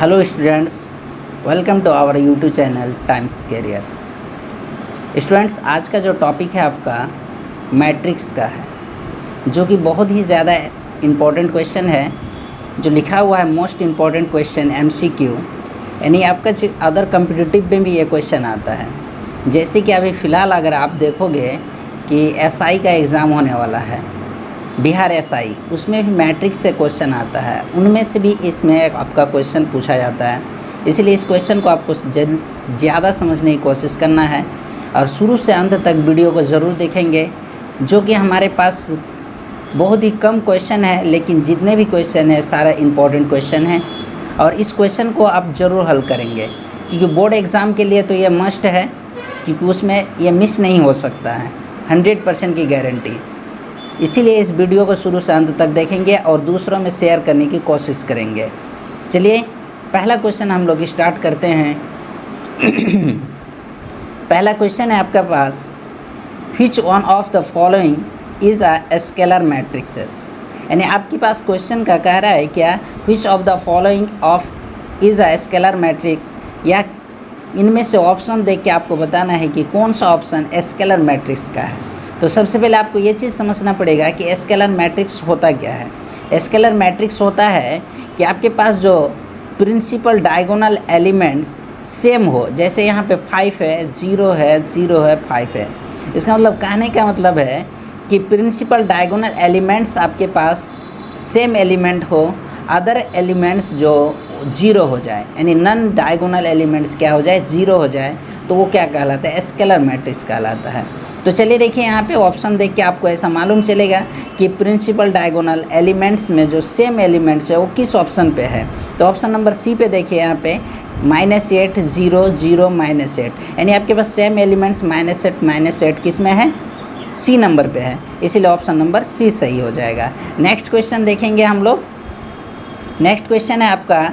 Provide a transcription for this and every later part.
Hello students, welcome to our YouTube channel Times Career. Students, आज का जो topic है आपका मैट्रिक्स का है, जो कि बहुत ही ज़्यादा इम्पोर्टेंट क्वेश्चन है, जो लिखा हुआ है मोस्ट इम्पॉर्टेंट क्वेश्चन MCQ, यानी आपका अदर कम्पिटिटिव में भी ये क्वेश्चन आता है। जैसे कि अभी फ़िलहाल अगर आप देखोगे कि SI का एग्ज़ाम होने वाला है, बिहार SI, उसमें भी मैट्रिक्स से क्वेश्चन आता है, उनमें से भी इसमें आपका क्वेश्चन पूछा जाता है। इसलिए इस क्वेश्चन को आपको ज़्यादा समझने की कोशिश करना है और शुरू से अंत तक वीडियो को ज़रूर देखेंगे, जो कि हमारे पास बहुत ही कम क्वेश्चन है, लेकिन जितने भी क्वेश्चन है सारा इम्पोर्टेंट क्वेश्चन है और इस क्वेश्चन को आप ज़रूर हल करेंगे, क्योंकि बोर्ड एग्ज़ाम के लिए तो ये मस्ट है, क्योंकि उसमें ये मिस नहीं हो सकता है, 100% की गारंटी। इसीलिए इस वीडियो को शुरू से अंत तक देखेंगे और दूसरों में शेयर करने की कोशिश करेंगे। चलिए पहला क्वेश्चन हम लोग स्टार्ट करते हैं। पहला क्वेश्चन है आपके पास, which one of the following is a scalar matrices. यानी आपके पास क्वेश्चन का कह रहा है क्या, which of the following of is a scalar matrix, या इनमें से ऑप्शन देख के आपको बताना है कि कौन सा ऑप्शन स्केलर मैट्रिक्स का है। तो सबसे पहले आपको ये चीज़ समझना पड़ेगा कि स्केलर मैट्रिक्स होता क्या है। स्केलर मैट्रिक्स होता है कि आपके पास जो प्रिंसिपल डायगोनल एलिमेंट्स सेम हो, जैसे यहाँ पे 5 है, 0 है, 0 है, 5 है। इसका मतलब कहने का मतलब है कि प्रिंसिपल डायगोनल एलिमेंट्स आपके पास सेम एलिमेंट हो, अदर एलिमेंट्स जो 0 हो जाए, यानी नन डायगोनल एलिमेंट्स क्या हो जाए, 0 हो जाए, तो वो क्या कहलाता है, स्केलर मैट्रिक्स कहलाता है। तो चलिए देखिए, यहाँ पे ऑप्शन देख के आपको ऐसा मालूम चलेगा कि प्रिंसिपल डायगोनल एलिमेंट्स में जो सेम एलिमेंट्स है वो किस ऑप्शन पे है। तो ऑप्शन नंबर सी पे देखिए, यहाँ पे -8 0 0 -8, यानी आपके पास सेम एलिमेंट्स -8 -8 किस में है, सी नंबर पे है, इसीलिए ऑप्शन नंबर सी सही हो जाएगा। नेक्स्ट क्वेश्चन देखेंगे हम लोग। नेक्स्ट क्वेश्चन है आपका,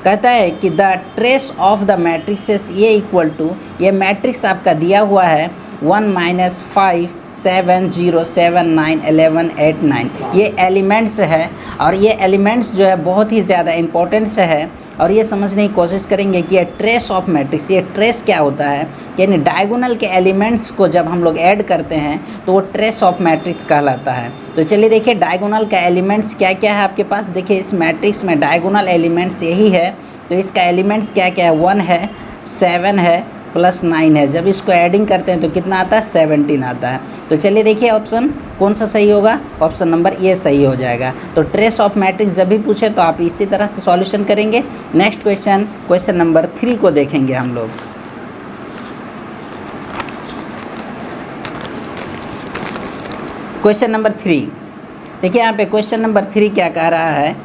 कहता है कि the trace of the matrixes ये इक्वल टू, ये मैट्रिक्स आपका दिया हुआ है 1 -5 7 0 7 9 11 8 9, ये एलिमेंट्स है और ये एलिमेंट्स जो है बहुत ही ज़्यादा इंपॉर्टेंट है और ये समझने की कोशिश करेंगे कि ये ट्रेस ऑफ मैट्रिक्स, ये ट्रेस क्या होता है, यानी डायगोनल के एलिमेंट्स को जब हम लोग ऐड करते हैं तो वो ट्रेस ऑफ मैट्रिक्स कहलाता है। तो चलिए देखिए, डायगोनल का एलिमेंट्स क्या क्या है आपके पास। देखिए इस मैट्रिक्स में डायगोनल एलिमेंट्स यही है, तो इसका एलिमेंट्स क्या क्या है, 1 है, 7 है, +9 है। जब इसको ऐडिंग करते हैं तो कितना आता है, 17 आता है। तो चलिए देखिए ऑप्शन कौन सा सही होगा, ऑप्शन नंबर ए सही हो जाएगा। तो ट्रेस ऑफ मैट्रिक्स जब भी पूछे तो आप इसी तरह से सॉल्यूशन करेंगे। नेक्स्ट क्वेश्चन, क्वेश्चन नंबर 3 को देखेंगे हम लोग। क्वेश्चन नंबर 3 देखिए, यहाँ पे क्वेश्चन नंबर 3 क्या कह रहा है,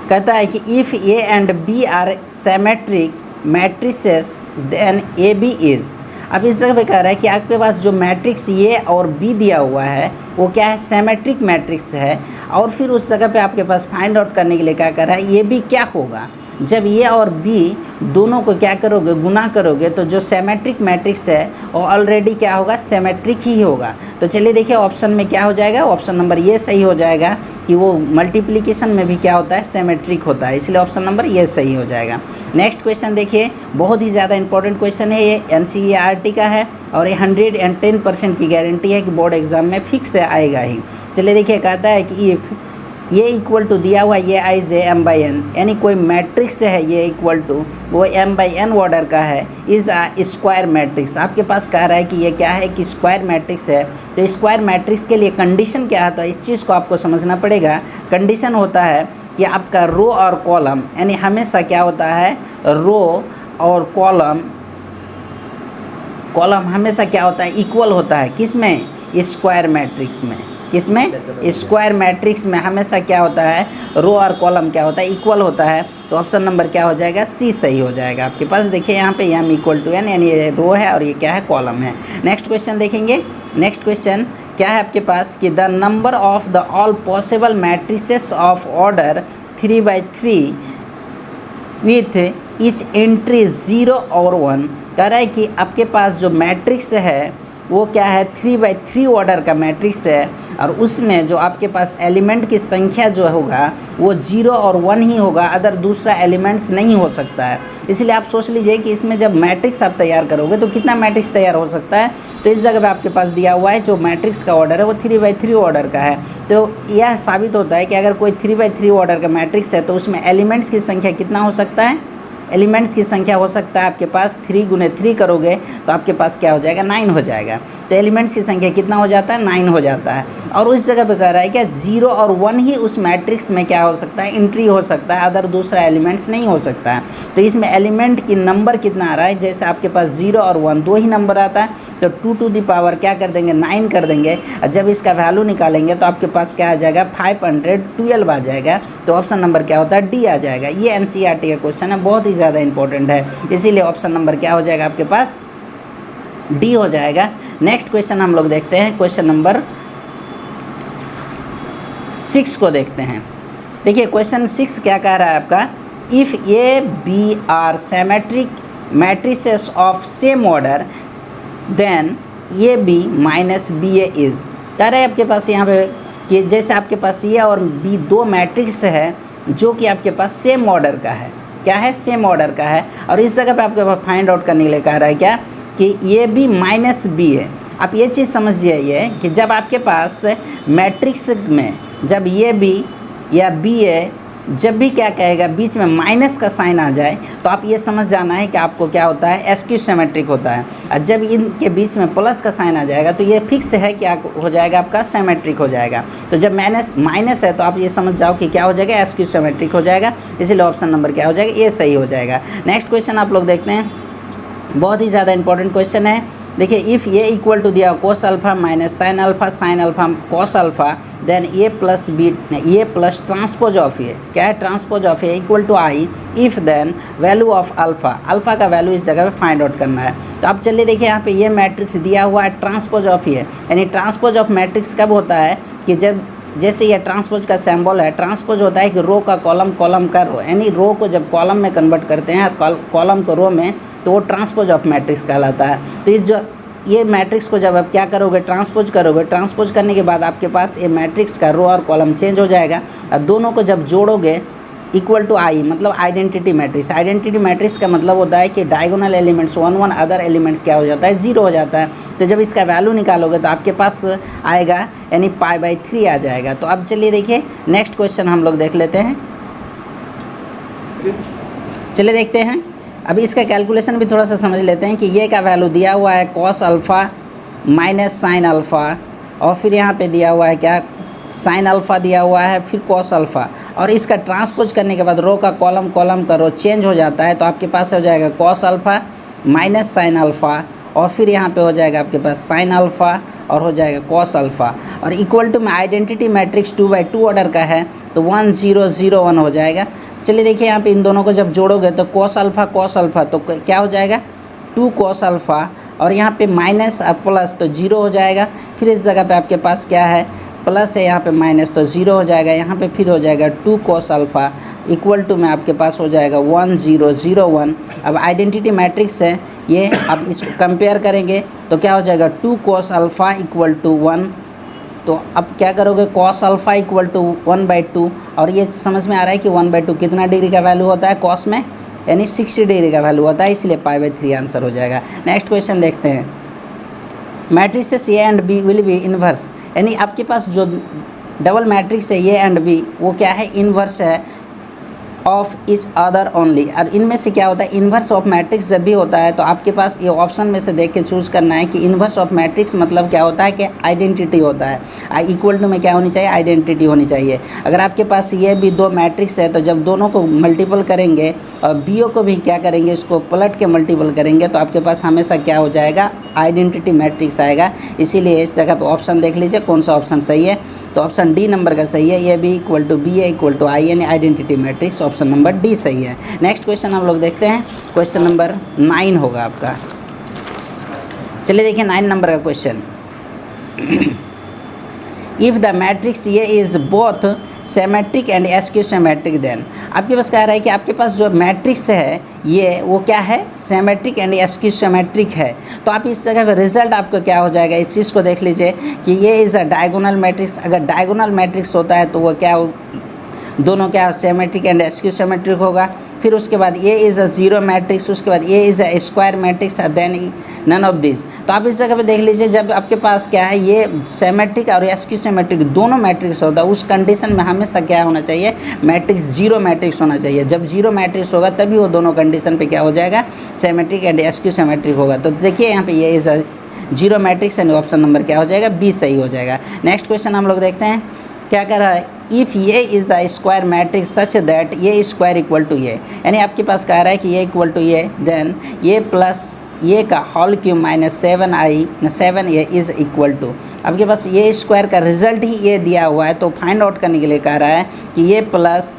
कहता है कि if A and B are symmetric matrices then A B is. अब इस जगह पे कह रहा है कि आपके पास जो मैट्रिक्स ए और बी दिया हुआ है वो क्या है, सिमेट्रिक मैट्रिक्स है, और फिर उस जगह पे आपके पास फाइंड आउट करने के लिए क्या कर रहा है, ये भी क्या होगा, जब ए और बी दोनों को क्या करोगे, गुना करोगे, तो जो सिमेट्रिक मैट्रिक्स है वो ऑलरेडी क्या होगा, सिमेट्रिक ही होगा। तो चलिए देखिए ऑप्शन में क्या हो जाएगा, ऑप्शन नंबर ये सही हो जाएगा कि वो मल्टीप्लिकेशन में भी क्या होता है, सिमेट्रिक होता है, इसलिए ऑप्शन नंबर ये सही हो जाएगा। नेक्स्ट क्वेश्चन देखिए, बहुत ही ज़्यादा इंपॉर्टेंट क्वेश्चन है, ये NCERT का है और ये 110% की गारंटी है कि बोर्ड एग्जाम में फिक्स आएगा ही। चलिए देखिए, कहता है कि इफ़ ये इक्वल टू दिया हुआ ये I J M/n, यानी कोई मैट्रिक्स है ये इक्वल टू वो M/n ऑर्डर का है, इज़ अ स्क्वायर मैट्रिक्स। आपके पास कह रहा है कि ये क्या है, कि स्क्वायर मैट्रिक्स है। तो स्क्वायर मैट्रिक्स के लिए कंडीशन क्या है, तो इस चीज़ को आपको समझना पड़ेगा। कंडीशन होता है कि आपका रो और कॉलम, यानी हमेशा क्या होता है, रो और कॉलम हमेशा क्या होता है, इक्वल होता है, किस में, स्क्वायर मैट्रिक्स में। किसमें, स्क्वायर मैट्रिक्स में हमेशा क्या होता है, रो और कॉलम क्या होता है, इक्वल होता है। तो ऑप्शन नंबर क्या हो जाएगा, सी सही हो जाएगा आपके पास। देखिए यहाँ पे M = n, यानी ये रो है और ये क्या है, कॉलम है। नेक्स्ट क्वेश्चन देखेंगे। नेक्स्ट क्वेश्चन क्या है आपके पास, कि the number of the all possible matrices of order 3/3 with each entry 0 और 1। कह रहा है कि आपके पास जो मैट्रिक्स है वो क्या है 3/3 ऑर्डर का मैट्रिक्स है, और उसमें जो आपके पास एलिमेंट की संख्या जो होगा वो 0 और 1 ही होगा, अदर दूसरा एलिमेंट्स नहीं हो सकता है। इसलिए आप सोच लीजिए कि इसमें जब मैट्रिक्स आप तैयार करोगे तो कितना मैट्रिक्स तैयार हो सकता है। तो इस जगह पे आपके पास दिया हुआ है जो मैट्रिक्स का ऑर्डर है वो 3/3 ऑर्डर का है। तो यह साबित होता है कि अगर कोई 3/3 ऑर्डर का मैट्रिक्स है तो उसमें एलिमेंट्स की संख्या कितना हो सकता है, एलिमेंट्स की संख्या हो सकता है आपके पास 3 × 3 करोगे तो आपके पास क्या हो जाएगा, 9 हो जाएगा। तो एलिमेंट्स की संख्या कितना हो जाता है, 9 हो जाता है। और उस जगह पे कह रहा है क्या 0 और 1 ही उस मैट्रिक्स में क्या हो सकता है, एंट्री हो सकता है, अदर दूसरा एलिमेंट्स नहीं हो सकता है। तो इसमें एलिमेंट की नंबर कितना आ रहा है, जैसे आपके पास 0 और 1 दो ही नंबर आता है तो 2 टू द पावर क्या कर देंगे, 9 कर देंगे। और जब इसका वैल्यू निकालेंगे तो आपके पास क्या आ जाएगा, 512 आ जाएगा। तो ऑप्शन नंबर क्या होता है, डी आ जाएगा। ये NCERT का क्वेश्चन है, बहुत ही ज़्यादा इंपॉर्टेंट है, इसीलिए ऑप्शन नंबर क्या हो जाएगा आपके पास, डी हो जाएगा। नेक्स्ट क्वेश्चन हम लोग देखते हैं, क्वेश्चन नंबर 6 को देखते हैं। देखिए क्वेश्चन 6 क्या कह रहा है आपका, if A B are symmetric matrices of same order then A B minus B A is. कह रहे हैं आपके पास यहाँ पे कि जैसे आपके पास ए और बी दो मैट्रिक्स है जो कि आपके पास सेम ऑर्डर का है, क्या है, सेम ऑर्डर का है। और इस जगह पे आपके पास फाइंड आउट करने के लिए कह रहा है क्या कि ए बी माइनस बी ए। आप ये चीज़ समझिए ये कि जब आपके पास मैट्रिक्स में जब ए बी या बी ए जब भी क्या कहेगा बीच में माइनस का साइन आ जाए तो आप ये समझ जाना है कि आपको क्या होता है, एसक्यू सिमेट्रिक होता है। और जब इनके बीच में प्लस का साइन आ जाएगा तो ये फिक्स है क्या हो जाएगा, आपका सिमेट्रिक हो जाएगा। तो जब माइनस है तो आप ये समझ जाओ कि क्या हो जाएगा, एसक्यू सिमेट्रिक हो जाएगा। इसीलिए ऑप्शन नंबर क्या हो जाएगा, ये सही हो जाएगा। नेक्स्ट क्वेश्चन आप लोग देखते हैं, बहुत ही ज़्यादा इंपॉर्टेंट क्वेश्चन है। देखिए इफ़ ए इक्वल टू दिया cos alpha minus sine alpha cos alpha then A plus B A plus transpose of A, क्या है, transpose of A equal to I if then value of alpha का value इस जगह पे find out करना है। तो आप चलिए देखिए यहाँ पे ये मैट्रिक्स दिया हुआ है ट्रांसपोज ऑफ ए, यानी ट्रांसपोज ऑफ मैट्रिक्स कब होता है कि जब जैसे ये ट्रांसपोज का सिंबल है, ट्रांसपोज होता है कि रो का कॉलम, कॉलम का रो, यानी रो को जब कॉलम में कन्वर्ट करते हैं कॉलम को रो में तो वो ट्रांसपोज ऑफ मैट्रिक्स कहलाता है। तो इस जो ये मैट्रिक्स को जब आप क्या करोगे, ट्रांसपोज करोगे, ट्रांसपोज करने के बाद आपके पास ये मैट्रिक्स का रो और कॉलम चेंज हो जाएगा। और दोनों को जब जोड़ोगे इक्वल टू आई, मतलब आइडेंटिटी मैट्रिक्स। आइडेंटिटी मैट्रिक्स का मतलब होता है कि डायगोनल एलिमेंट्स 1 1 अदर एलिमेंट्स क्या हो जाता है, 0 हो जाता है। तो जब इसका वैल्यू निकालोगे तो आपके पास आएगा यानी π/3 आ जाएगा। तो अब चलिए देखिए नेक्स्ट क्वेश्चन हम लोग देख लेते हैं, चलिए देखते हैं। अभी इसका कैलकुलेशन भी थोड़ा सा समझ लेते हैं कि ये का वैल्यू दिया हुआ है cos alpha minus sine alpha, और फिर यहाँ पे दिया हुआ है क्या, साइन अल्फ़ा दिया हुआ है, फिर कॉस अल्फ़ा। और इसका ट्रांसपोज करने के बाद रो का कॉलम, कॉलम का रो चेंज हो जाता है। तो आपके पास हो जाएगा cos alpha minus sine alpha, और फिर यहाँ पे हो जाएगा आपके पास साइन अल्फ़ा और हो जाएगा कॉस अल्फ़ा। और इक्वल टू में आइडेंटिटी मैट्रिक्स 2/2 ऑर्डर का है तो 1 0 0 1 हो जाएगा। चलिए देखिए यहाँ पे इन दोनों को जब जोड़ोगे तो कॉस अल्फ़ा तो क्या हो जाएगा, 2 कॉस अल्फ़ा, और यहाँ पे माइनस और प्लस तो 0 हो जाएगा। फिर इस जगह पे आपके पास क्या है, प्लस है, यहाँ पे माइनस तो 0 हो जाएगा। यहाँ पे फिर हो जाएगा 2 कॉस अल्फ़ा इक्वल टू में आपके पास हो जाएगा 1 0 0 1। अब आइडेंटिटी मैट्रिक्स है ये, अब इसको कंपेयर करेंगे तो क्या हो जाएगा 2 कॉस अल्फ़ा इक्वल टू 1। तो अब क्या करोगे, कॉस अल्फ़ा इक्वल टू 1/2, और ये समझ में आ रहा है कि 1/2 कितना डिग्री का वैल्यू होता है कॉस में, यानी 60 डिग्री का वैल्यू होता है, इसलिए π/3 आंसर हो जाएगा। नेक्स्ट क्वेश्चन देखते हैं, matrices A and B will be inverse, यानी आपके पास जो डबल मैट्रिक्स है ए एंड बी वो क्या है, इन्वर्स है ऑफ इच अदर ओनली। और इनमें से क्या होता है, इन्वर्स ऑफ मैट्रिक्स जब भी होता है तो आपके पास ये ऑप्शन में से देख के चूज़ करना है कि इन्वर्स ऑफ मैट्रिक्स मतलब क्या होता है कि आइडेंटिटी होता है। इक्वल टू में क्या होनी चाहिए, आइडेंटिटी होनी चाहिए। अगर आपके पास ये भी दो मैट्रिक्स है तो जब दोनों को मल्टीपल करेंगे और बी ओ को भी क्या करेंगे, इसको पलट के मल्टीपल करेंगे तो आपके पास हमेशा क्या हो जाएगा, आइडेंटिटी मैट्रिक्स आएगा। इसीलिए इस जगह पर ऑप्शन देख लीजिए कौन सा ऑप्शन सही है। तो ऑप्शन डी नंबर का सही है, A B equal to B A equal to I, यानी identity matrix option number D सही है। नेक्स्ट क्वेश्चन हम लोग देखते हैं, क्वेश्चन नंबर 9 होगा आपका। चलिए देखिए 9 नंबर का question, if the matrix A is both symmetric and skew symmetric, then आपके पास कह रहा है कि आपके पास जो मैट्रिक्स है ये वो क्या है, सिमेट्रिक एंड एस्क्यू सिमेट्रिक है। तो आप इस जगह पे रिजल्ट आपको क्या हो जाएगा, इस चीज़ को देख लीजिए कि ये इज़ अ डायगोनल मैट्रिक्स। अगर डायगोनल मैट्रिक्स होता है तो वो क्या दोनों क्या सिमेट्रिक एंड एस्क्यू सिमेट्रिक होगा। फिर उसके बाद ये इज़ अ जीरो मैट्रिक्स, उसके बाद ये is a square matrix, then none of this. तो आप इस जगह पे देख लीजिए जब आपके पास क्या है ये सिमेट्रिक और एस्क्यू सिमेट्रिक दोनों मैट्रिक्स होता है, उस कंडीशन में हमेशा क्या होना चाहिए, मैट्रिक्स जीरो मैट्रिक्स होना चाहिए। जब जीरो मैट्रिक्स होगा तभी वो दोनों कंडीशन पे क्या हो जाएगा, सिमेट्रिक एंड एस्क्यू सिमेट्रिक होगा। तो देखिए यहाँ पे ये is a zero matrix and option number क्या हो जाएगा, बी सही हो जाएगा। नेक्स्ट क्वेश्चन हम लोग देखते हैं क्या कर रहा है, इफ़ ये is a square matrix such that ये स्क्वायर इक्वल टू ये, यानी आपके पास कह रहा है कि ये इक्वल टू ये, देन ये प्लस ये का whole cube minus 7a is equal to, आपके पास ये स्क्वायर का रिजल्ट ही ये दिया हुआ है। तो फाइंड आउट करने के लिए कह रहा है कि ये प्लस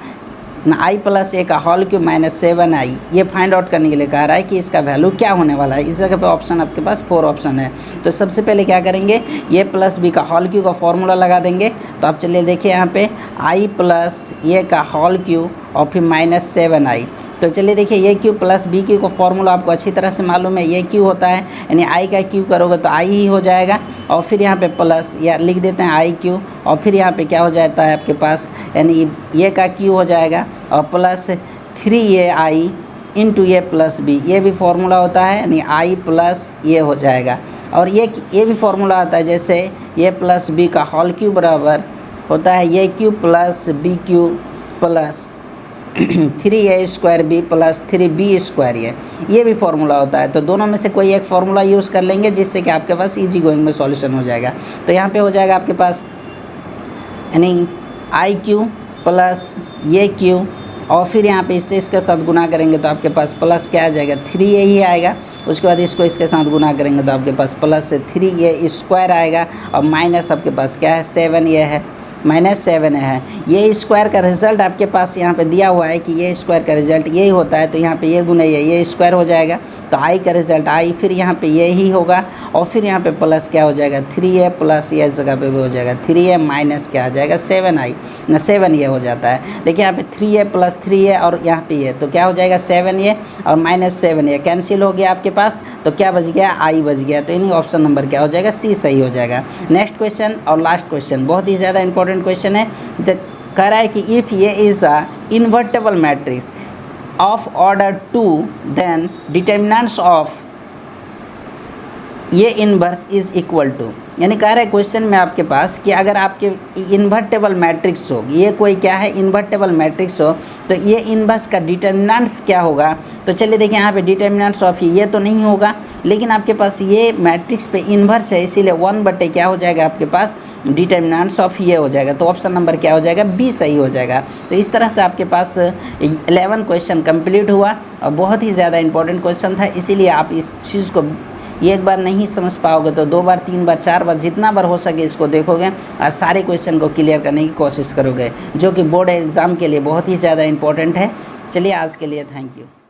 आई प्लस ए का होल क्यूब माइनस 7i, ये फाइंड आउट करने के लिए कह रहा है कि इसका वैल्यू क्या होने वाला है। इस जगह पे ऑप्शन आपके पास 4 ऑप्शन है। तो सबसे पहले क्या करेंगे, ये प्लस बी का होल क्यूब का फॉर्मूला लगा देंगे। तो आप चलिए देखिए यहाँ पे आई प्लस ए का होल क्यूब और फिर माइनस 7i। तो चलिए देखिए ये क्यू प्लस बी क्यू का फॉर्मूला आपको अच्छी तरह से मालूम है, ये क्यू होता है यानी आई का क्यू करोगे तो आई ही हो जाएगा, और फिर यहाँ पे प्लस या लिख देते हैं आई क्यू, और फिर यहाँ पे क्या हो जाता है आपके पास, यानी ये का क्यू हो जाएगा और प्लस 3ai इंटू ए प्लस बी, ये भी फार्मूला होता है यानी आई प्लस ये हो जाएगा। और ये भी फार्मूला आता है जैसे ये प्लस बी का होल क्यू बराबर होता है ये cube plus B cube plus 3a square B plus 3b square, ये भी फार्मूला होता है। तो दोनों में से कोई एक फार्मूला यूज़ कर लेंगे जिससे कि आपके पास इजी गोइंग में सॉल्यूशन हो जाएगा। तो यहाँ पे हो जाएगा आपके पास यानी आई क्यू प्लस ये क्यू, और फिर यहाँ पे इससे इसके साथ गुना करेंगे तो आपके पास प्लस क्या आ जाएगा, 3a ही आएगा। उसके बाद इसको इसके साथ गुना करेंगे तो आपके पास प्लस 3a स्क्वायर आएगा, और माइनस आपके पास क्या है 7a है, माइनस 7 है। ये स्क्वायर का रिजल्ट आपके पास यहाँ पे दिया हुआ है कि ये स्क्वायर का रिजल्ट यही होता है। तो यहाँ पे ये गुना ये स्क्वायर हो जाएगा, तो आई का रिजल्ट आई, फिर यहाँ पे ये ही होगा, और फिर यहाँ पे प्लस क्या हो जाएगा 3a प्लस ये जगह पे भी हो जाएगा 3a माइनस क्या आ जाएगा 7i ना 7 ये हो जाता है। देखिए यहाँ पे 3a प्लस 3a और यहाँ पे ये, तो क्या हो जाएगा 7a और माइनस 7a कैंसिल हो गया आपके पास, तो क्या बच गया आई बच गया। तो यानी ऑप्शन नंबर क्या हो जाएगा, सी सही हो जाएगा। नेक्स्ट क्वेश्चन और लास्ट क्वेश्चन बहुत ही ज़्यादा इंपॉर्टेंट क्वेश्चन है। कह रहा है कि इफ़ ये is a invertible matrix of order 2 then determinants of ये इन्वर्स इज़ इक्वल टू, यानी कह रहा है क्वेश्चन में आपके पास कि अगर आपके इन्वर्टेबल मैट्रिक्स हो, ये कोई क्या है इन्वर्टेबल मैट्रिक्स हो, तो ये इन्वर्स का डिटर्मिनेंट्स क्या होगा। तो चलिए देखिए यहाँ पे डिटर्मिनेंट्स ऑफ ये तो नहीं होगा, लेकिन आपके पास ये मैट्रिक्स पे इन्वर्स है, इसीलिए 1/, क्या हो जाएगा आपके पास डिटर्मिनेंट्स ऑफ ये हो जाएगा। तो ऑप्शन नंबर क्या हो जाएगा, बी सही हो जाएगा। तो इस तरह से आपके पास 11 क्वेश्चन कंप्लीट हुआ, और बहुत ही ज़्यादा इंपॉर्टेंट क्वेश्चन था, इसीलिए आप इस चीज़ को एक बार नहीं समझ पाओगे तो 2 बार 3 बार 4 बार जितना बार हो सके इसको देखोगे और सारे क्वेश्चन को क्लियर करने की कोशिश करोगे, जो कि बोर्ड एग्ज़ाम के लिए बहुत ही ज़्यादा इंपॉर्टेंट है। चलिए आज के लिए थैंक यू।